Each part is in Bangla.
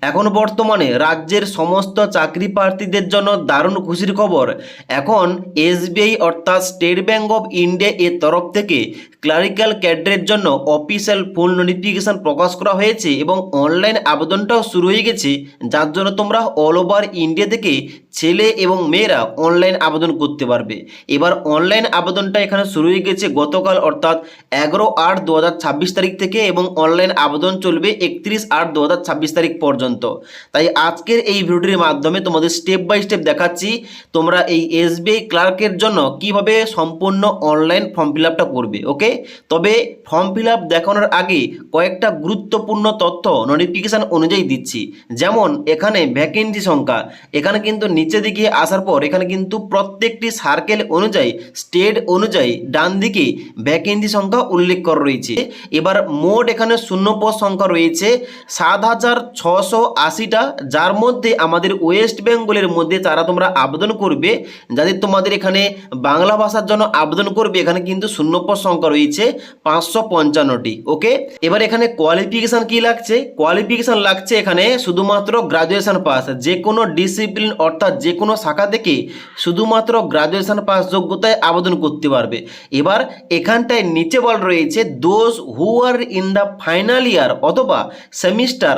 এখন বর্তমানে রাজ্যের সমস্ত চাকরি প্রার্থীদের জন্য দারুণ খুশির খবর। এখন এসবিআই অর্থাৎ স্টেট ব্যাঙ্ক অফ ইন্ডিয়া এর তরফ থেকে ক্লারিক্যাল ক্যাডারের জন্য অফিসিয়াল ফুল নোটিফিকেশন প্রকাশ করা হয়েছে এবং অনলাইন আবেদনটাও শুরু হয়ে গেছে, যার জন্য তোমরা অল ওভার ইন্ডিয়া থেকে ছেলে এবং মেয়েরা অনলাইন আবেদন করতে পারবে। এবার অনলাইন আবেদনটা এখানে শুরু হয়ে গেছে গতকাল অর্থাৎ 11/8/2026 তারিখ থেকে এবং অনলাইন আবেদন চলবে 31/8/2026 তারিখ পর্যন্ত। তাই আজকের এই ভিডিওটির মাধ্যমে তোমাদের স্টেপ বাই স্টেপ দেখাচ্ছি তোমরা এই এসবিআই ক্লার্কের জন্য কিভাবে সম্পূর্ণ অনলাইন ফর্ম ফিল আপটা করবে। ওকে, তবে ফর্ম ফিল আপ দেখানোর আগে কয়েকটা গুরুত্বপূর্ণ তথ্য নোটিফিকেশান অনুযায়ী দিচ্ছি। যেমন এখানে ভ্যাকেন্সি সংখ্যা, এখানে কিন্তু নিচে দিকে আসার পর এখানে কিন্তু প্রত্যেকটি সার্কেল অনুযায়ী স্টেট অনুযায়ী ডান দিকে ভ্যাকেন্সি সংখ্যা উল্লেখ করা রয়েছে। এবার মোট এখানে শূন্য পদ সংখ্যা রয়েছে 7,680টা, যার মধ্যে আমাদের ওয়েস্ট বেঙ্গলের মধ্যে তারা তোমরা আবেদন করবে যাদের তোমাদের এখানে বাংলা ভাষার জন্য আবেদন করবে এখানে কিন্তু শূন্য পদ সংখ্যা রয়েছে 555টি। ওকে, এবার এখানে কোয়ালিফিকেশান কি লাগছে? কোয়ালিফিকেশান লাগছে এখানে শুধুমাত্র গ্রাজুয়েশন পাস, যে কোনো ডিসিপ্লিন অর্থাৎ যে কোনো শাখা থেকে শুধুমাত্র গ্রাজুয়েশন পাস যোগ্যতায় আবেদন করতে পারবে। এবার এখানটায় নিচে বল রয়েছে those who are in the final year অথবা semester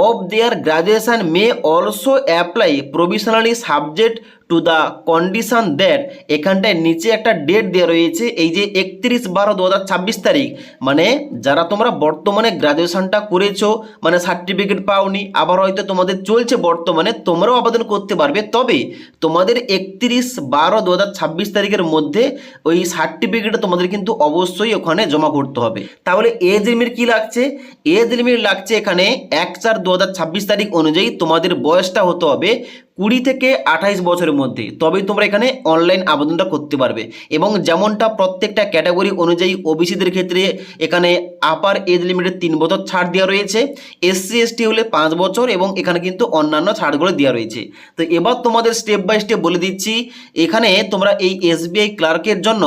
of their graduation may also apply provisionally subject to the condition that, এখানটায় নিচে একটা ডেট দেওয়া রয়েছে এই যে 31/12/2026 তারিখ, মানে যারা তোমরা বর্তমানে গ্রাজুয়েশনটা করেছো মানে সার্টিফিকেট পাওনি, আবার হয়তো তোমাদের চলছে বর্তমানে, তোমরাও আবেদন করতে পারবে, তবে তোমাদের 31/12/2026 তারিখের মধ্যে ওই সার্টিফিকেটটা তোমাদের কিন্তু অবশ্যই ওখানে জমা করতে হবে। তাহলে এজ লিমিট কি লাগছে? এজ লিমিট লাগছে এখানে 1/4/2026 তারিখ অনুযায়ী তোমাদের বয়সটা হতে হবে 20 থেকে 28 বছরের মধ্যে, তবেই তোমরা এখানে অনলাইন আবেদনটা করতে পারবে। এবং যেমনটা প্রত্যেকটা ক্যাটাগরি অনুযায়ী ওবিসিদের ক্ষেত্রে এখানে আপার এজ লিমিটের 3 বছর ছাড় দেওয়া রয়েছে, এসসি এসটি হলে 5 বছর এবং এখানে কিন্তু অন্যান্য ছাড়গুলো দেওয়া রয়েছে। তো এবার তোমাদের স্টেপ বাই স্টেপ বলে দিচ্ছি এখানে তোমরা এই এসবিআই ক্লার্কের জন্য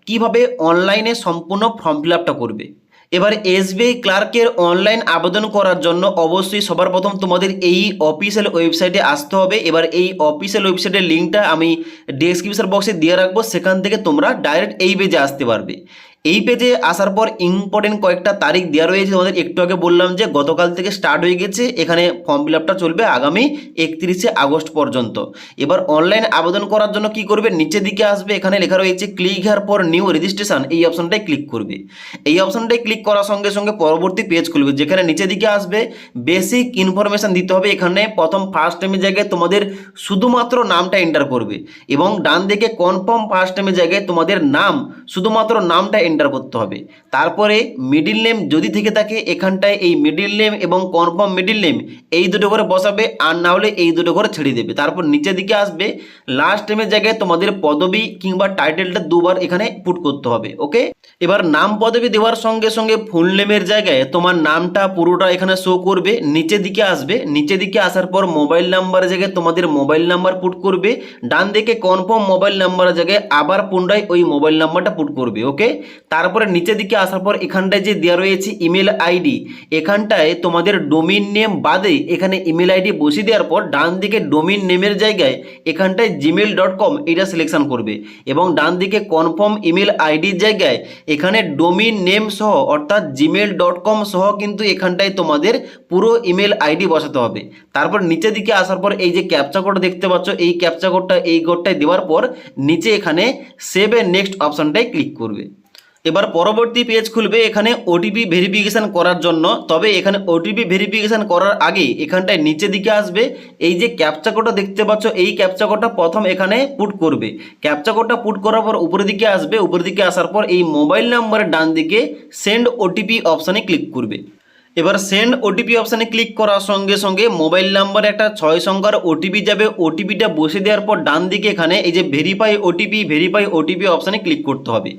কিভাবে অনলাইনে সম্পূর্ণ ফর্ম ফিল আপটা করবে। এবার এসবিআই ক্লার্কের অনলাইন আবেদন করার জন্য অবশ্যই সবার প্রথম তোমাদের এই অফিসিয়াল ওয়েবসাইটে আসতে হবে। এবার এই অফিসিয়াল ওয়েবসাইটের লিঙ্কটা আমি ডেসক্রিপশন বক্সে দিয়ে রাখবো, সেখান থেকে তোমরা ডাইরেক্ট এই পেজে আসতে পারবে। এই পেজে আসার পর ইম্পর্টেন্ট কয়েকটা তারিখ দেওয়া রয়েছে, তোমাদের একটু আগে বললাম যে গতকাল থেকে স্টার্ট হয়ে গেছে, এখানে ফর্ম ফিল আপটা চলবে আগামী 31শে আগস্ট পর্যন্ত। এবার অনলাইন আবেদন করার জন্য কি করবে, নিচের দিকে আসবে, এখানে লেখা রয়েছে click here for new registration, এই অপশনটায় ক্লিক করবে। এই অপশনটায় ক্লিক করার সঙ্গে সঙ্গে পরবর্তী পেজ খুলবে, যেখানে নিচের দিকে আসবে বেসিক ইনফরমেশান দিতে হবে। এখানে প্রথম ফার্স্ট টাইমের জায়গায় তোমাদের শুধুমাত্র নামটা এন্টার করবে এবং ডান দিকে কনফার্ম ফার্স্ট টাইমের জায়গায় তোমাদের নাম শুধুমাত্র নামটা এন্টার করতে হবে। তারপরে মিডিল নেম যদি থেকে থাকে এখানটায় এই মিডিল নেম এবং কনফার্ম মিডিল নেম এই দুটো করে বসাবে, আর না হলে এই দুটো করে ছেড়ে দেবে। তারপর নিচের দিকে আসবে লাস্ট টাইমের জায়গায় তোমাদের পদবি কিংবা টাইটেলটা দুবার এখানে পুট করতে হবে। ওকে, এবার নাম পদবি দেওয়ার সঙ্গে সঙ্গে ফুল নেমের জায়গায় তোমার নামটা পুরোটা এখানে শো করবে। নিচের দিকে আসবে, নিচের দিকে আসার পর মোবাইল নাম্বারের জায়গায় তোমাদের মোবাইল নাম্বার পুট করবে, ডান দিকে কনফার্ম মোবাইল নাম্বারের জায়গায় আবার পুনরায় ওই মোবাইল নাম্বারটা পুট করবে। ওকে, তারপরে নিচের দিকে আসার পর এখানটায় যে দেওয়া রয়েছে ইমেল আইডি, এখানটায় তোমাদের ডোমিন নেম বাদে এখানে ইমেল আইডি বসিয়ে দেওয়ার পর ডান দিকে ডোমিন নেমের জায়গায় এখানটায় gmail.com এটা সিলেকশন করবে এবং ডান দিকে কনফার্ম ইমেল আইডির জায়গায় এখানে ডোমিন নেম সহ অর্থাৎ gmail.com সহ কিন্তু এখানটায় তোমাদের পুরো ইমেল আইডি বসাতে হবে। তারপর নিচের দিকে আসার পর এই যে ক্যাপচা কোড দেখতে পাচ্ছ, এই ক্যাপচা কোডটা এই কোডটায় দেওয়ার পর নিচে এখানে সেভ এ নেক্সট অপশনটায় ক্লিক করবে। এবার পরবর্তী পেজ খুলবে এখানে ওটিপি ভেরিফিকেশান করার জন্য। তবে এখানে ওটিপি ভেরিফিকেশান করার আগে এখানটায় নিচের দিকে আসবে, এই যে ক্যাপচা কোডটা দেখতে পাচ্ছ এই ক্যাপচা কোডটা প্রথম এখানে পুট করবে। ক্যাপচা কোডটা পুট করার পর উপরের দিকে আসবে, উপরের দিকে আসার পর এই মোবাইল নাম্বারের ডান দিকে সেন্ড ওটিপি অপশানে ক্লিক করবে। এবার সেন্ড ওটিপি অপশানে ক্লিক করার সঙ্গে সঙ্গে মোবাইল নাম্বারে একটা 6 সংখ্যার ওটিপি যাবে। ওটিপিটা বসে দেওয়ার পর ডান দিকে এখানে এই যে ভেরিফাই ওটিপি অপশানে ক্লিক করতে হবে।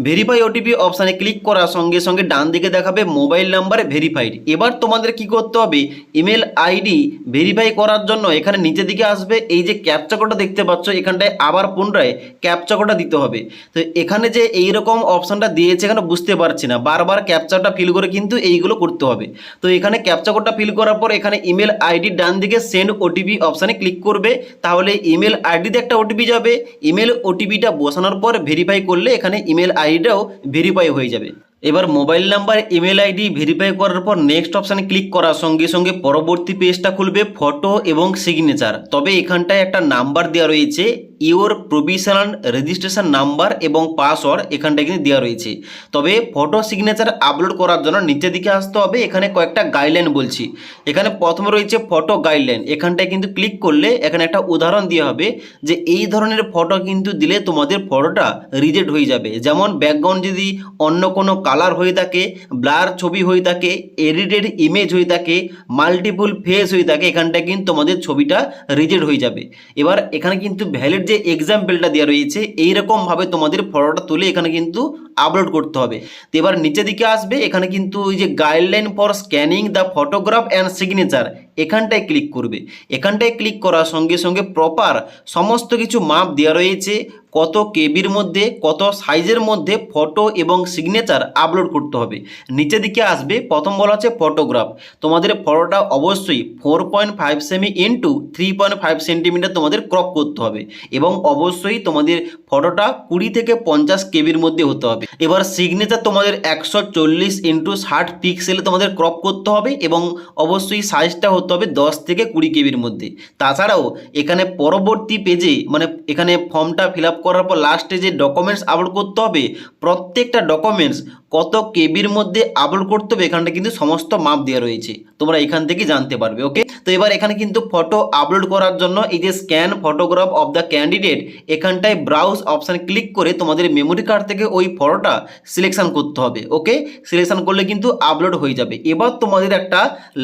ভেরিফাই ওটিপি অপশানে ক্লিক করার সঙ্গে সঙ্গে ডান দিকে দেখাবে মোবাইল নাম্বারে ভেরিফাইড। এবার তোমাদের কি করতে হবে, ইমেল আইডি ভেরিফাই করার জন্য এখানে নিচের দিকে আসবে, এই যে ক্যাপচা কোডটা দেখতে পাচ্ছ এখানটায় আবার পুনরায় ক্যাপচা কোডটা দিতে হবে। তো এখানে যে এইরকম অপশানটা দিয়েছে এখানে বুঝতে পারছি না, বারবার ক্যাপচাটা ফিল করে কিন্তু এইগুলো করতে হবে। তো এখানে ক্যাপচা কোডটা ফিল করার পর এখানে ইমেল আইডি ডান দিকে সেন্ড ওটিপি অপশানে ক্লিক করবে, তাহলে ইমেল আইডিতে একটা ওটিপি যাবে। ইমেল ওটিপিটা বসানোর পর ভেরিফাই করলে এখানে ইমেল আইডিটাও ভেরিফাই হয়ে যাবে। এবার mobile number email ID verify করার পর নেক্সট অপশানে ক্লিক করার সঙ্গে সঙ্গে পরবর্তী পেজটা খুলবে ফটো এবং সিগনেচার। তবে এখানটায় একটা নাম্বার দেওয়া রয়েছে, ইওর প্রভিশনাল রেজিস্ট্রেশন নাম্বার এবং পাসওয়ার্ড এখানটায় কিন্তু দেওয়া রয়েছে। তবে ফটো সিগনেচার আপলোড করার জন্য নিচের দিকে আসতে হবে। এখানে কয়েকটা গাইডলাইন বলছি। এখানে প্রথমে রয়েছে ফটো গাইডলাইন, এখানটায় কিন্তু ক্লিক করলে এখানে একটা উদাহরণ দেওয়া হবে যে এই ধরনের ফটো কিন্তু দিলে তোমাদের ফটোটা রিজেক্ট হয়ে যাবে। যেমন ব্যাকগ্রাউন্ড যদি অন্য কোনো কালার হয়ে থাকে, ব্লার ছবি হয়ে থাকে, এডিটেড ইমেজ হয়ে থাকে, মাল্টিপল ফেস হয়ে থাকে, এখানটায় কিন্তু তোমাদের ছবিটা রিজেক্ট হয়ে যাবে। এবার এখানে কিন্তু ভ্যালিড যে এক্সাম্পলটা দেওয়া রয়েছে এইরকমভাবে তোমাদের ফটোটা তুলে এখানে কিন্তু আপলোড করতে হবে। তো এবার নিচের দিকে আসবে, এখানে কিন্তু ওই যে guideline for scanning the photograph and signature এখানটায় ক্লিক করবে। এখানটায় ক্লিক করার সঙ্গে সঙ্গে প্রপার সমস্ত কিছু মাপ দেওয়া রয়েছে, কত কেবির মধ্যে কত সাইজের মধ্যে ফটো এবং সিগনেচার আপলোড করতে হবে। নিচের দিকে আসবে, প্রথম বলা আছে ফটোগ্রাফ। তোমাদের ফটোটা অবশ্যই 4.5 সেমি ইন্টু 3.5 সেন্টিমিটার তোমাদের ক্রপ করতে হবে এবং অবশ্যই তোমাদের ফটোটা 20 থেকে 50 কেবির মধ্যে হতে হবে। এবার সিগনেচার তোমাদের 140 ইন্টু 60 পিক্সেলে তোমাদের ক্রপ করতে হবে এবং অবশ্যই সাইজটা হতে হবে 10 থেকে 20 কেবির মধ্যে। তাছাড়াও এখানে পরবর্তী পেজে মানে এখানে ফর্মটা ফিল আপ করার পর লাস্টে যে ডকুমেন্টস আপলোড করতে হবে, প্রত্যেকটা ডকুমেন্টস কত কেবির মধ্যে আপলোড করতে হবে এখানটা কিন্তু সমস্ত মাপ দেওয়া রয়েছে, তোমরা এখান থেকে জানতে পারবে। ওকে, তো এবার এখানে কিন্তু ফটো আপলোড করার জন্য এই যে scan photograph of the candidate এখানটায় ব্রাউজ অপশান ক্লিক করে তোমাদের মেমোরি কার্ড থেকে ওই ফটোটা সিলেকশন করতে হবে। ওকে, সিলেকশন করলে কিন্তু আপলোড হয়ে যাবে। এবার তোমাদের একটা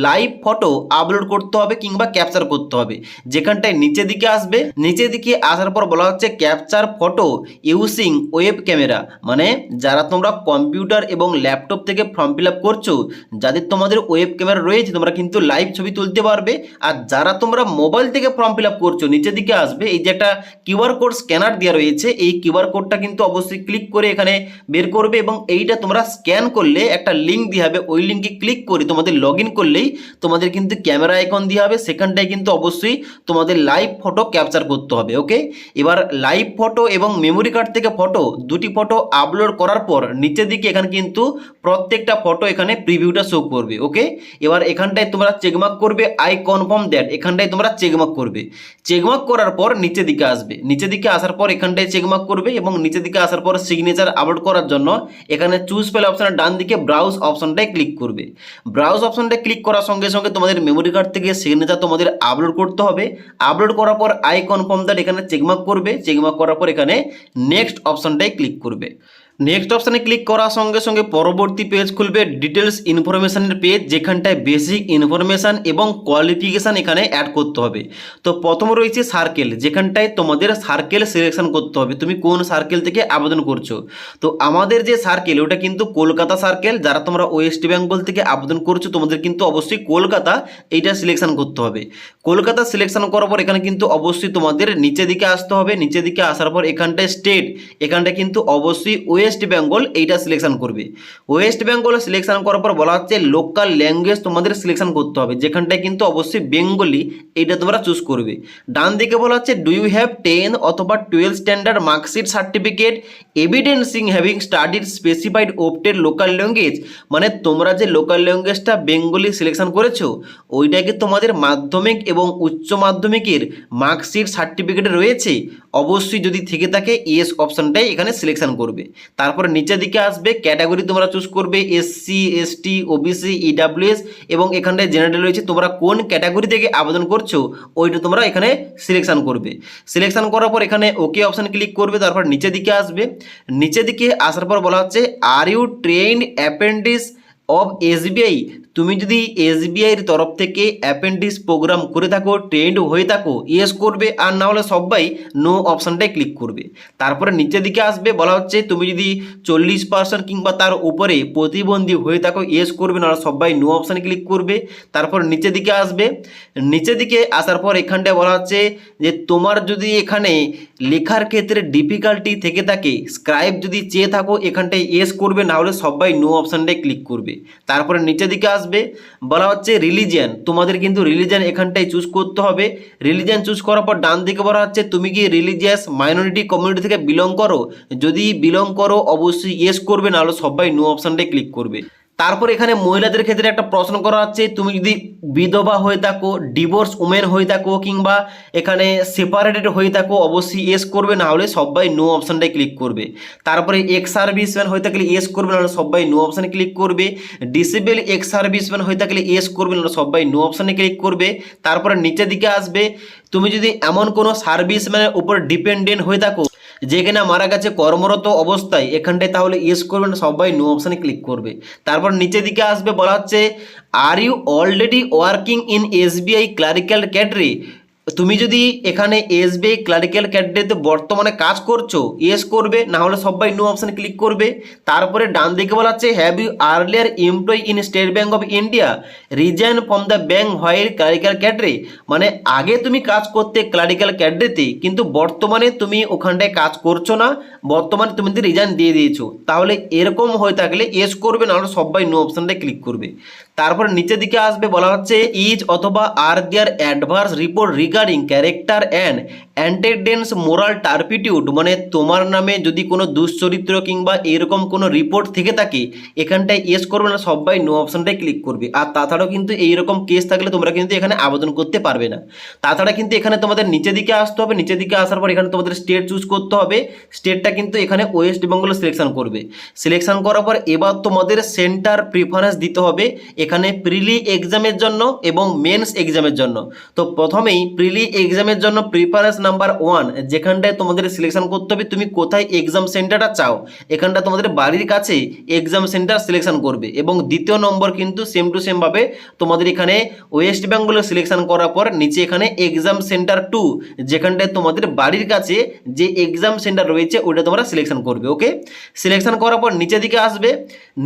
লাইভ ফটো আপলোড করতে হবে কিংবা ক্যাপচার করতে হবে, যেখানটায় নিচের দিকে আসবে। নিচের দিকে আসার পর বলা হচ্ছে capture photo using web camera, মানে যারা তোমরা কম্পিউটার এবং ল্যাপটপ থেকে ফর্ম ফিল আপ করছো, যাদের তোমাদের ওয়েব ক্যামেরা রয়েছে তোমরা কিন্তু লাইভ ছবি তুলতে পারবে। আর যারা তোমরা মোবাইল থেকে ফর্ম ফিল আপ করছো, নিচের দিকে আসবে, এই যে একটা কিউআর কোড স্ক্যানার দেওয়া রয়েছে, এই কিউআর কোডটা কিন্তু অবশ্যই ক্লিক করে এখানে বের করবে এবং এইটা তোমরা স্ক্যান করলে একটা লিঙ্ক দিয়ে হবে, ওই লিঙ্কে ক্লিক করে তোমাদের লগ ইন করলেই তোমাদের কিন্তু ক্যামেরা আইকন দিয়ে হবে, সেখানটায় কিন্তু অবশ্যই তোমাদের লাইভ ফটো ক্যাপচার করতে হবে। ওকে, এবার লাইভ ফটো এবং মেমোরি কার্ড থেকে ফটো দুটি ফটো আপলোড করার পর নিচের দিকে এখানে কিন্তু প্রত্যেকটা ফটো এখানে প্রিভিউটা শো করবে। ওকে, এবার এখানটায় তোমরা চেকমার্ক করবে আই কনফার্ম দ্যাট, এখানটায় তোমরা চেকমার্ক করবে। চেকমার্ক করার পর নিচের দিকে আসবে, নিচের দিকে আসার পর এখানটায় চেকমার্ক করবে এবং নিচের দিকে আসার পর সিগনেচার আপলোড করার জন্য এখানে চুজ ফাইল অপশনের ডান দিকে ব্রাউজ অপশনটায় ক্লিক করবে। ব্রাউজ অপশনটায় ক্লিক করার সঙ্গে সঙ্গে তোমাদের মেমোরি কার্ড থেকে সিগনেচার তোমাদের আপলোড করতে হবে। আপলোড করার পর আই কনফার্ম দ্যাট এখানে চেকমার্ক করবে। চেকমার্ক করার পর এখানে নেক্সট অপশনটায় ক্লিক করবে। নেক্সট অপশানে ক্লিক করার সঙ্গে সঙ্গে পরবর্তী পেজ খুলবে ডিটেলস ইনফরমেশনের পেজ, যেখানটায় বেসিক ইনফরমেশান এবং কোয়ালিফিকেশান এখানে অ্যাড করতে হবে। তো প্রথম রয়েছে সার্কেল, যেখানটায় তোমাদের সার্কেল সিলেকশন করতে হবে, তুমি কোন সার্কেল থেকে আবেদন করছো। তো আমাদের যে সার্কেল ওটা কিন্তু কলকাতা সার্কেল, যারা তোমরা ওয়েস্ট বেঙ্গল থেকে আবেদন করছো তোমাদের কিন্তু অবশ্যই কলকাতা এইটা সিলেকশন করতে হবে। কলকাতা সিলেকশন করার পর এখানে কিন্তু অবশ্যই তোমাদের নিচের দিকে আসতে হবে। নিচের দিকে আসার পর এখানটায় স্টেট, এখানটায় কিন্তু অবশ্যই ওয়েস্ট বেঙ্গল এইটা সিলেকশন করবে। ওয়েস্ট বেঙ্গল সিলেকশন করার পর বলা হচ্ছে লোকাল ল্যাঙ্গুয়েজ তোমাদের সিলেকশন করতে হবে, যেখানটায় কিন্তু অবশ্যই বেঙ্গলি এইটা তোমরা চুজ করবে। ডান দিকে বলা হচ্ছে ডু ইউ হ্যাভ 10 অথবা 12 standard marksheet certificate evidencing having studied specified opted local language, মানে তোমরা যে লোকাল ল্যাঙ্গুয়েজটা বেঙ্গলি সিলেকশন করেছো ওইটাকে তোমাদের মাধ্যমিক এবং উচ্চ মাধ্যমিকের মার্কশিট সার্টিফিকেটে রয়েছে, অবশ্যই যদি থেকে থাকে ইয়েস অপশনটাই এখানে সিলেকশন করবে। তারপরে নিচের দিকে আসবে ক্যাটাগরি তোমরা চুজ করবে এসসি, এসটি, ওবিসি, ইডাব্লিউএস এবং এখানটায় জেনারেল রয়েছে, তোমরা কোন ক্যাটাগরি থেকে আবেদন করছো ওইটা তোমরা এখানে সিলেকশন করবে। সিলেকশন করার পর এখানে ওকে অপশন ক্লিক করবে। তারপর নিচের দিকে আসবে, নিচের দিকে আসার পর বলা হচ্ছে are you trend apprentice of SBI, তুমি যদি এসবিআইয়ের তরফ থেকে অ্যাপ্রেন্টিস প্রোগ্রাম করে থাকো, ট্রেন্ড হয়ে থাকো, ইয়েস করবে, আর না হলে সবাই নো অপশানটাই ক্লিক করবে। তারপরে নিচের দিকে আসবে, বলা হচ্ছে তুমি যদি 40% কিংবা তার উপরে প্রতিবন্ধী হয়ে থাকো, ইয়েস করবে, না সবাই নো অপশানে ক্লিক করবে। তারপর নিচের দিকে আসবে, নিচের দিকে আসার পর এখানটায় বলা হচ্ছে যে তোমার যদি এখানে লেখার ক্ষেত্রে ডিফিকাল্টি থেকে থাকে, স্ক্রাইব যদি চেয়ে থাকো এখানটায় ইয়েস করবে, না হলে সবাই নো অপশানটাই ক্লিক করবে। তারপরে নিচের দিকে আসবে, আসবে বলা হচ্ছে রিলিজিয়ান, তোমাদের কিন্তু রিলিজিয়ান এখানটায় চুজ করতে হবে। রিলিজিয়ান চুজ করার পর ডান দিকে বলা হচ্ছে তুমি কি রিলিজিয়াস মাইনরিটি কমিউনিটি থেকে বিলং করো, যদি বিলং করো অবশ্যই ইয়েস করবে, নাহলে সবাই নো অপশানটাই ক্লিক করবে। তারপর এখানে মহিলাদের ক্ষেত্রে একটা প্রশ্ন করা হচ্ছে তুমি যদি বিধবা হয়ে থাকো, ডিভোর্স উমেন হয়ে থাকো, কিংবা এখানে সেপারেটেড হয়ে থাকো অবশ্যই ইয়েস করবে, না হলে সবাই নো অপশানটাই ক্লিক করবে। তারপরে এক্স সার্ভিসম্যান হয়ে থাকলে ইয়েস করবে, নাহলে সবাই নো অপশানে ক্লিক করবে। ডিসেবল এক্স সার্ভিসম্যান হয়ে থাকলে ইয়েস করবে, নাহলে সবাই নো অপশানে ক্লিক করবে। তারপরে নিচের দিকে আসবে তুমি যদি এমন কোনো সার্ভিসম্যানের উপর ডিপেন্ডেন্ট হয়ে থাকো যেখানে মারা গেছে কর্মরত অবস্থায়, এখানটায় তাহলে ইয়েস করবেন, সবাই নো অপশানে ক্লিক করবে। তারপর নিচের দিকে আসবে বলা হচ্ছে are you already working in SBI clerical cadre, তুমি যদি এখানে এসবিআই ক্লারিক্যাল ক্যাডরেতে বর্তমানে কাজ করছো ইয়েস করবে, না হলে সবাই নো অপশানে ক্লিক করবে। তারপরে ডান দিকে বলা হচ্ছে have you earlier employ in State Bank of India resign from the bank while clerical cadre, মানে আগে তুমি কাজ করতে ক্লারিক্যাল ক্যাডরেতে কিন্তু বর্তমানে তুমি ওখানটায় কাজ করছো না, বর্তমানে তুমি রিজাইন দিয়ে দিয়েছো, তাহলে এরকম হয়ে থাকলে ইয়েস করবে, না হলে সবাই নো অপশানটায় ক্লিক করবে। তারপর নিচের দিকে আসবে বলা হচ্ছে ইজ অথবা are there adverse report regarding character and antecedents moral turpitude, মানে তোমার নামে যদি কোনো দুশ্চরিত্র কিংবা এরকম কোনো রিপোর্ট থেকে থাকে এখানটায় ইয়েস করবে, না সবাই নো অপশানটায় ক্লিক করবে। আর তাছাড়াও কিন্তু এইরকম কেস থাকলে তোমরা কিন্তু এখানে আবেদন করতে পারবে না। তাছাড়া কিন্তু এখানে তোমাদের নিচের দিকে আসতে হবে, নিচের দিকে আসার পর এখানে তোমাদের স্টেট চুজ করতে হবে। স্টেটটা কিন্তু এখানে ওয়েস্ট বেঙ্গল সিলেকশন করবে। সিলেকশন করার পর এবার তোমাদের সেন্টার প্রিফারেন্স দিতে হবে এখানে প্রিলি এক্সামের জন্য এবং মেন্স এক্সামের জন্য। তো প্রথমেই প্রিলি এক্সামের জন্য প্রিফারেন্স নাম্বার 1, যেখানটায় তোমাদের সিলেকশন করতে হবে তুমি কোথায় এক্সাম সেন্টারটা চাও, এখানটা তোমাদের বাড়ির কাছে এক্সাম সেন্টার সিলেকশন করবে। এবং দ্বিতীয় নম্বর কিন্তু সেম টু সেম ভাবে তোমাদের এখানে ওয়েস্ট বেঙ্গলে সিলেকশন করার পর নিচে এখানে এক্সাম সেন্টার 2, যেখানটায় তোমাদের বাড়ির কাছে যে এক্সাম সেন্টার রয়েছে ওটা তোমরা সিলেকশন করবে। ওকে, সিলেকশন করার পর নিচের দিকে আসবে,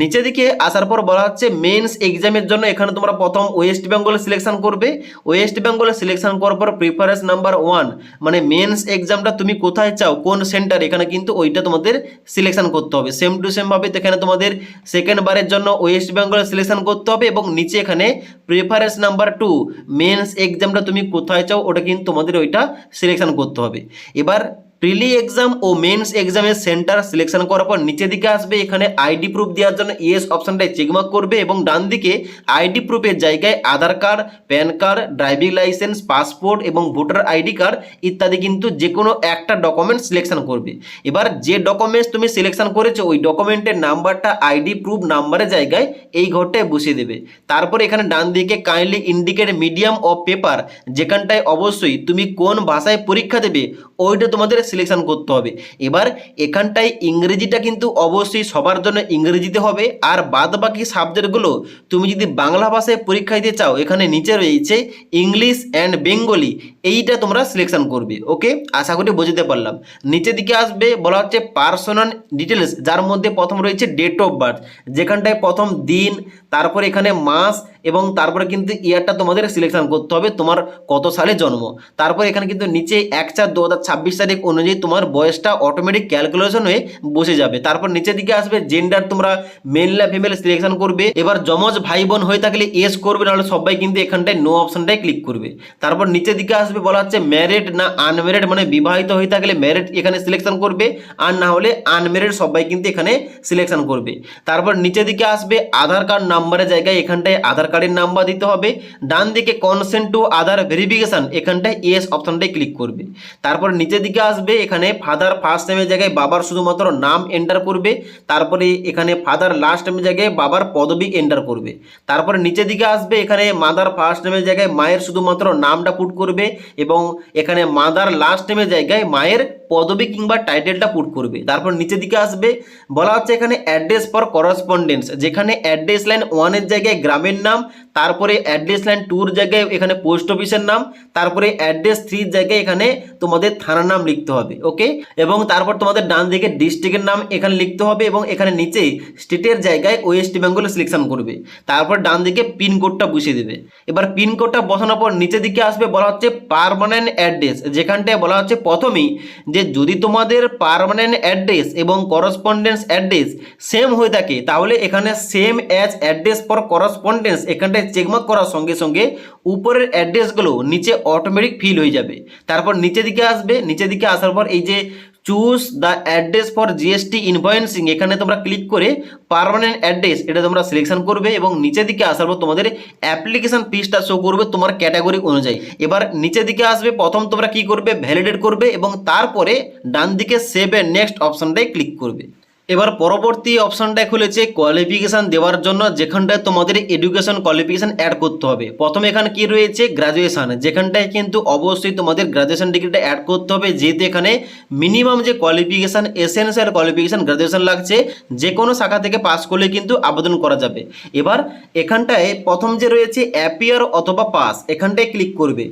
নিচের দিকে আসার পর বলা হচ্ছে মেন্স এক্সামের জন্য এখানে তোমরা প্রথম ওয়েস্ট বেঙ্গলে সিলেকশন করবে। ওয়েস্ট বেঙ্গলে সিলেকশন করার পর প্রিফারেন্স নাম্বার 1, মানে মেন্স এক্সামটা তুমি কোথায় চাও কোন সেন্টার, এখানে কিন্তু ওইটা তোমাদের সিলেকশন করতে হবে। সেম টু সেম ভাবে এখানে তোমাদের সেকেন্ড বারের জন্য ওয়েস্ট বেঙ্গলে সিলেকশন করতে হবে এবং নিচে এখানে প্রিফারেন্স নাম্বার 2 মেন্স এক্সামটা তুমি কোথায় চাও ওটা কিন্তু তোমাদের ওইটা সিলেকশন করতে হবে। এবার প্রিলি এক্সাম ও মেন্স এক্সামের সেন্টার সিলেকশন করার পর নিচের দিকে আসবে, এখানে আইডি প্রুফ দেওয়ার জন্য ইয়েস অপশানটাই চেকমার্ক করবে এবং ডান দিকে আইডি প্রুফের জায়গায় Aadhaar card, PAN card, driving licence, passport এবং ভোটার আইডি কার্ড ইত্যাদি কিন্তু যে কোনো একটা ডকুমেন্ট সিলেকশন করবে। এবার যে ডকুমেন্টস তুমি সিলেকশন করেছো ওই ডকুমেন্টের নাম্বারটা আইডি প্রুফ নাম্বারের জায়গায় এই ঘরটায় বসিয়ে দেবে। তারপর এখানে ডান দিকে kindly indicate medium of paper, যেখানটায় অবশ্যই তুমি কোন ভাষায় পরীক্ষা দেবে ওইটা তোমাদের সিলেকশন করতে হবে। এবার এখানটায় ইংরেজিটা কিন্তু অবশ্যই সবার জন্য ইংরেজিতে হবে, আর বাদ বাকি সাবজেক্টগুলো তুমি যদি বাংলা ভাষায় পরীক্ষা দিতে চাও এখানে নিচে রয়েছে ইংলিশ অ্যান্ড বেঙ্গলি, এইটা তোমরা সিলেকশন করবে। ওকে, আশা করি বুঝতে পারলাম। নিচের দিকে আসবে বলা হচ্ছে পার্সোনাল ডিটেলস, যার মধ্যে প্রথম রয়েছে ডেট অফ বার্থ, যেখানটায় প্রথম দিন, তারপর এখানে মাস এবং তারপরে কিন্তু ইয়ারটা তোমাদের সিলেকশন করতে হবে তোমার কত সালে জন্ম। তারপর এখানে কিন্তু নিচে 1/4/2026 তারিখ অনুযায়ী তোমার বয়সটা অটোমেটিক ক্যালকুলেশন হয়ে বসে যাবে। তারপর নিচের দিকে আসবে জেন্ডার, তোমরা মেল না ফিমেল সিলেকশন করবে। এবার যমজ ভাই বোন হয়ে থাকলে ইয়েস করবে, নাহলে সবাই কিন্তু এখানটায় নো অপশনটায় ক্লিক করবে। তারপর নিচের দিকে আসবে বলা হচ্ছে ম্যারিড না আনম্যারিড, মানে বিবাহিত হয়ে থাকলে ম্যারিড এখানে সিলেকশন করবে, আর না হলে আনম্যারিড সবাই কিন্তু এখানে সিলেকশন করবে। তারপর নিচের দিকে আসবে আধার কার্ড নাম্বারের জায়গায় এখানটায় আধার কার্ডের নাম্বার দিতে হবে। ডান দিকে কনসেন্ট টু আধার ভেরিফিকেশন, এখানটায় ইয়েস অপশনটাই ক্লিক করবে। তারপর নিচের দিকে আসবে এখানে ফাদার ফার্স্ট নেমের জায়গায় বাবার শুধুমাত্র নাম এন্টার করবে। তারপরে এখানে ফাদার লাস্ট নেমের জায়গায় বাবার পদবি এন্টার করবে। তারপরে নিচের দিকে আসবে এখানে মাদার ফার্স্ট নেমের জায়গায় মায়ের শুধুমাত্র নামটা পুট করবে এবং এখানে মাদার লাস্ট নেমের জায়গায় মায়ের পদবি কিংবা টাইটেলটা পুট করবে। তারপর নিচের দিকে আসবে বলা হচ্ছে এখানে অ্যাড্রেস ফর করসপন্ডেন্স, যেখানে অ্যাড্রেস লাইন 1 এর জায়গায় গ্রামের নাম, তারপরে অ্যাড্রেস লাইন 2 এর জায়গায় এখানে পোস্ট অফিসের নাম, তারপরে অ্যাড্রেস 3 এর জায়গায় এখানে তোমাদের থানার নাম লিখতে হবে। ওকে, এবং তারপর তোমাদের ডান দিকে ডিস্ট্রিক্টের নাম এখানে লিখতে হবে এবং এখানে নিচে স্টেটের জায়গায় ওয়েস্ট বেঙ্গল সিলেকশন করবে। তারপর ডান দিকে পিনকোডটা বসিয়ে দেবে। এবার পিনকোডটা বসানোর পর নিচের দিকে আসবে বলা হচ্ছে পার্মানেন্ট অ্যাড্রেস, যেখানটায় বলা হচ্ছে প্রথমেই যে যদি তোমাদের পার্মানেন্ট অ্যাড্রেস এবং করসপন্ডেন্স অ্যাড্রেস সেম হয়ে থাকে তাহলে এখানে same as address for correspondence এখানটায় চেকমার্ক করার সঙ্গে সঙ্গে উপরের অ্যাড্রেসগুলো নিচে অটোমেটিক ফিল হয়ে যাবে। তারপর নিচের দিকে আসবে, নিচের দিকে আসার পর এই যে choose the address for GST invoicing এখানে তোমরা ক্লিক করে পার্মানেন্ট অ্যাড্রেস এটা তোমরা সিলেকশন করবে এবং নিচের দিকে আসার পর তোমাদের অ্যাপ্লিকেশন ফিসটা শো করবে তোমার ক্যাটাগরি অনুযায়ী। এবার নিচের দিকে আসবে, প্রথম তোমরা কি করবে ভ্যালিডেট করবে এবং তারপরে ডান দিকে সেভ এ নেক্সট অপশনটায় ক্লিক করবে। এবার পরবর্তী অপশনটা খুলেছে কোয়ালিফিকেশান দেওয়ার জন্য, যেখানটায় তোমাদের এডুকেশন কোয়ালিফিকেশান অ্যাড করতে হবে। প্রথমে এখানে কি রয়েছে গ্রাজুয়েশন, যেখানটায় কিন্তু অবশ্যই তোমাদের গ্রাজুয়েশন ডিগ্রিটা অ্যাড করতে হবে, যেহেতু এখানে মিনিমাম যে কোয়ালিফিকেশান এসেনশিয়াল কোয়ালিফিকেশান গ্রাজুয়েশন লাগছে, যে কোনো শাখা থেকে পাস করলে কিন্তু আবেদন করা যাবে। এবার এখানটায় প্রথম যে রয়েছে অ্যাপিয়ার অথবা পাস এখানটায় ক্লিক করবে।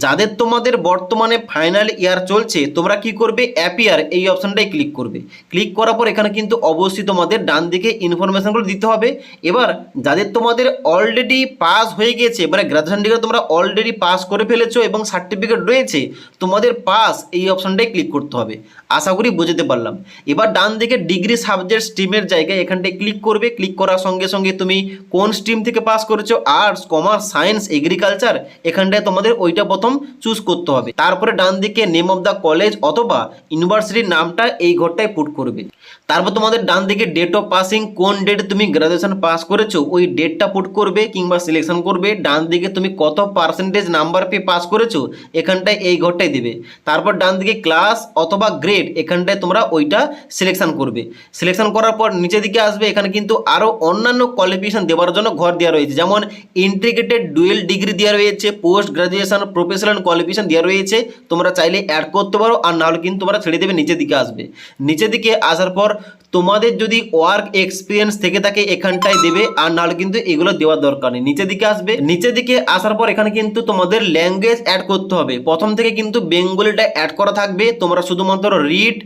যাদের তোমাদের বর্তমানে ফাইনাল ইয়ার চলছে তোমরা কি করবে অ্যাপিয়ার এই অপশনটায় ক্লিক করবে। ক্লিক করার পর এখানে কিন্তু অবশ্যই তোমাদের ডান দিকে ইনফরমেশনগুলো দিতে হবে। এবার যাদের তোমাদের অলরেডি পাস হয়ে গেছে মানে গ্রাজুয়েশন ডিগ্রি তোমরা অলরেডি পাস করে ফেলেছো এবং সার্টিফিকেট রয়েছে, তোমাদের পাস এই অপশনটায় ক্লিক করতে হবে। আশা করি বুঝতে পারলাম। এবার ডান দিকে ডিগ্রি সাবজেক্ট স্ট্রিমের জায়গায় এখানটায় ক্লিক করবে। ক্লিক করার সঙ্গে সঙ্গে তুমি কোন স্ট্রিম থেকে পাস করেছো, আর্টস, কমার্স, সায়েন্স, এগ্রিকালচার, এখানটায় তোমাদের ওইটা প্রথম চুজ করতে হবে। তারপরে ডান দিকে নেম অফ দ্য কলেজ অথবা ইউনিভার্সিটির নামটা এই ঘরটায় পুট করবে। তারপর তোমাদের ডান দিকে ডেট অফ পাসিং, কোন ডেট তুমি গ্রাজুয়েশন পাস করেছো ওই ডেটটা পুট করবে কিংবা সিলেকশন করবে। ডান দিকে তুমি কত পার্সেন্টেজ নাম্বার পেয়ে পাস করেছো এখানটায় এই ঘরটায় দেবে। তারপর ডান দিকে ক্লাস অথবা গ্রেড এখানটায় তোমরা ওইটা সিলেকশন করবে। সিলেকশন করার পর নিচের দিকে আসবে, এখানে কিন্তু আরও অন্যান্য কোয়ালিফিকেশন দেওয়ার জন্য ঘর দেওয়া রয়েছে, যেমন ইন্টিগ্রেটেড ডুয়েল ডিগ্রি দেওয়া রয়েছে, পোস্ট গ্রাজুয়েশন প্রফেশনাল কোয়ালিফিকেশন দেওয়া রয়েছে। তোমরা চাইলে অ্যাড করতে পারো, আর নাহলে কিন্তু তোমরা ছেড়ে দেবে। নিচের দিকে আসবে, নিচের দিকে আসার পর তোমাদের যদি ওয়ার্ক এক্সপিরিয়েন্স থেকে থাকে এখানটায় দেবে, আর নাহলে কিন্তু এগুলো দেওয়ার দরকার নেই। নিচের দিকে আসবে, নিচের দিকে আসার পর এখানে কিন্তু তোমাদের ল্যাঙ্গুয়েজ অ্যাড করতে হবে। প্রথম থেকে কিন্তু বেঙ্গলিটা অ্যাড করা থাকবে, তোমরা শুধুমাত্র রিড,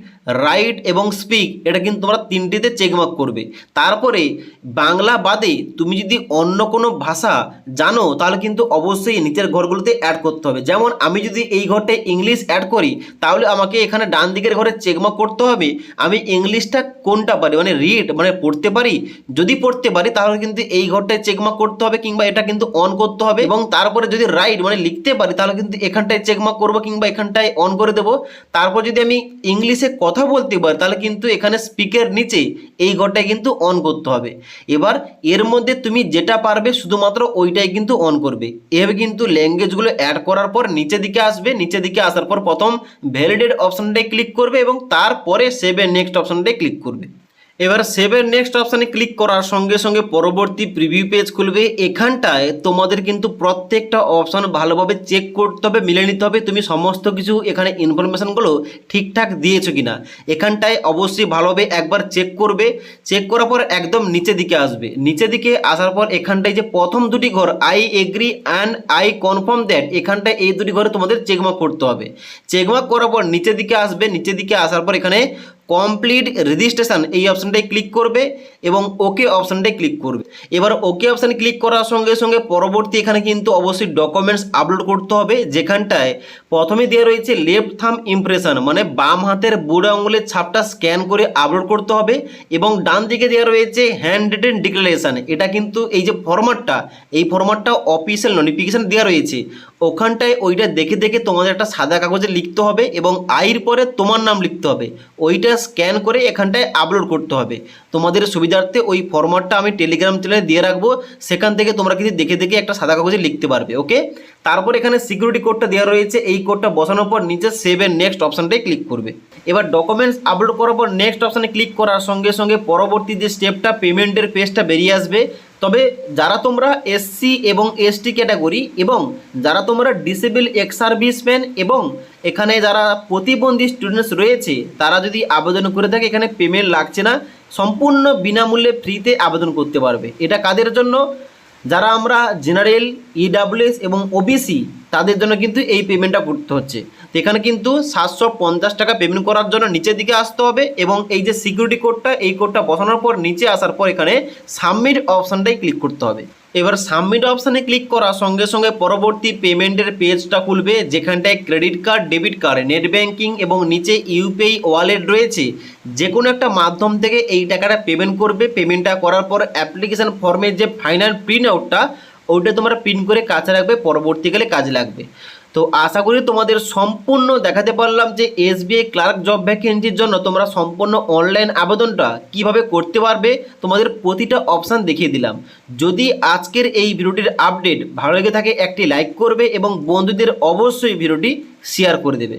রাইট এবং স্পিক এটা কিন্তু তোমরা তিনটিতে চেকমার্ক করবে। তারপরে বাংলা বাদে তুমি যদি অন্য কোনো ভাষা জানো তাহলে কিন্তু অবশ্যই নিচের ঘরগুলোতে অ্যাড করতে হবে। যেমন আমি যদি এই ঘরটায় ইংলিশ অ্যাড করি তাহলে আমাকে এখানে ডান দিকের ঘরে চেকমার্ক করতে হবে আমি ইংলিশটা কোনটা পারি, মানে রিড মানে পড়তে পারি। যদি পড়তে পারি তাহলে কিন্তু এই ঘরটায় চেকমার্ক করতে হবে কিংবা এটা কিন্তু অন করতে হবে। এবং তারপরে যদি রাইট মানে লিখতে পারি তাহলে কিন্তু এখানটায় চেকমার্ক করবো কিংবা এখানটায় অন করে দেবো। তারপর যদি আমি ইংলিশে কথা বলতে পারি তাহলে কিন্তু এখানে স্পিকের নিচে এই ঘরটায় কিন্তু অন করতে হবে। এবার এর মধ্যে তুমি যেটা পারবে শুধুমাত্র ওইটাই কিন্তু অন করবে। এভাবে কিন্তু ল্যাঙ্গুয়েজগুলো অ্যাড করার পর নিচের দিকে আসবে, নিচের দিকে আসার পর প্রথম ভ্যালিডেট অপশনটায় ক্লিক করবে এবং তারপরে সেভ এ নেক্সট অপশনটায় ক্লিক করবে। এবার সেভের নেক্সট অপশানে ক্লিক করার সঙ্গে সঙ্গে পরবর্তী প্রিভিউ পেজ খুলবে। এখানটায় তোমাদের কিন্তু প্রত্যেকটা অপশান ভালোভাবে চেক করতে হবে, মিলে নিতে হবে তুমি সমস্ত কিছু এখানে ইনফরমেশানগুলো ঠিকঠাক দিয়েছো কিনা। এখানটায় অবশ্যই ভালোভাবে একবার চেক করবে। চেক করার পর একদম নিচের দিকে আসবে, নিচের দিকে আসার পর এখানটায় যে প্রথম দুটি ঘর I agree and I confirm that এখানটায় এই দুটি ঘরে তোমাদের চেকমার্ক করতে হবে। চেকমার্ক করার পর নিচের দিকে আসবে, নিচের দিকে আসার পর এখানে কমপ্লিট রেজিস্ট্রেশন এই অপশানটায় ক্লিক করবে এবং ওকে অপশানটায় ক্লিক করবে। এবার ওকে অপশানে ক্লিক করার সঙ্গে সঙ্গে পরবর্তী এখানে কিন্তু অবশ্যই ডকুমেন্টস আপলোড করতে হবে, যেখানটায় প্রথমে দেওয়া রয়েছে লেফট থাম্ব ইমপ্রেশন মানে বাম হাতের বুড়ো আঙুলের ছাপটা স্ক্যান করে আপলোড করতে হবে। এবং ডান দিকে দেওয়া রয়েছে হ্যান্ড রিটেন ডিক্লারেশন, এটা কিন্তু এই যে ফরম্যাটটা এই ফরম্যাটটা অফিসিয়াল নোটিফিকেশান দেওয়া রয়েছে, ওখানটায় ওইটা দেখে দেখে তোমাদের একটা সাদা কাগজে লিখতে হবে এবং আইর পরে তোমার নাম লিখতে হবে, ওইটা স্ক্যান করে এখানটায় আপলোড করতে হবে। তোমাদের সুবিধার্থে ওই ফরম্যাটটা আমি টেলিগ্রাম চ্যানেলে দিয়ে রাখবো, সেখান থেকে তোমরা কিন্তু দেখে দেখে একটা সাদা কাগজে লিখতে পারবে। ওকে, তারপর এখানে সিকিউরিটি কোডটা দেওয়া রয়েছে, এই কোডটা বসানোর পর নিচে সেভ এর নেক্সট অপশানটায় ক্লিক করবে। এবার ডকুমেন্টস আপলোড করার পর নেক্সট অপশানে ক্লিক করার সঙ্গে সঙ্গে পরবর্তী যে স্টেপটা পেমেন্টের পেজটা বেরিয়ে আসবে। তবে যারা তোমরা এসসি এবং এসটি ক্যাটাগরি এবং যারা তোমরা ডিসেবল এক্স সার্ভিসম্যান এবং এখানে যারা প্রতিবন্ধী স্টুডেন্টস রয়েছে তারা যদি আবেদন করে থাকে এখানে পেমেন্ট লাগছে না, সম্পূর্ণ বিনামূল্যে ফ্রিতে আবেদন করতে পারবে। এটা কাদের জন্য? যারা আমরা জেনারেল, ইডাব্লিউএস এবং ওবিসি তাদের জন্য কিন্তু এই পেমেন্টটা করতে হচ্ছে। তো এখানে কিন্তু 750 টাকা পেমেন্ট করার জন্য নিচের দিকে আসতে হবে এবং এই যে সিকিউরিটি কোডটা, এই কোডটা বসানোর পর নিচে আসার পর এখানে সাবমিট অপশানটাই ক্লিক করতে হবে। এবার সাবমিট অপশানে ক্লিক করার সঙ্গে সঙ্গে পরবর্তী পেমেন্টের পেজটা খুলবে, যেখানটায় credit card, debit card, net banking এবং নিচে ইউপিআই ওয়ালেট রয়েছে। যে কোনো একটা মাধ্যম থেকে এই টাকাটা পেমেন্ট করবে। পেমেন্টটা করার পর অ্যাপ্লিকেশান ফর্মের যে ফাইনাল প্রিন্ট আউটটা, ওইটা তোমরা প্রিন্ট করে কাছে রাখবে, পরবর্তীকালে কাজে লাগবে। তো আশা করি তোমাদের সম্পূর্ণ দেখাতে পারলাম যে এসবিআই ক্লার্ক জব ভ্যাকেন্সির জন্য তোমরা সম্পূর্ণ অনলাইন আবেদনটা কিভাবে করতে পারবে, তোমাদের প্রতিটা অপশান দেখিয়ে দিলাম। যদি আজকের এই ভিডিওটির আপডেট ভালো লেগে থাকে একটি লাইক করবে এবং বন্ধুদের অবশ্যই ভিডিওটি শেয়ার করে দেবে।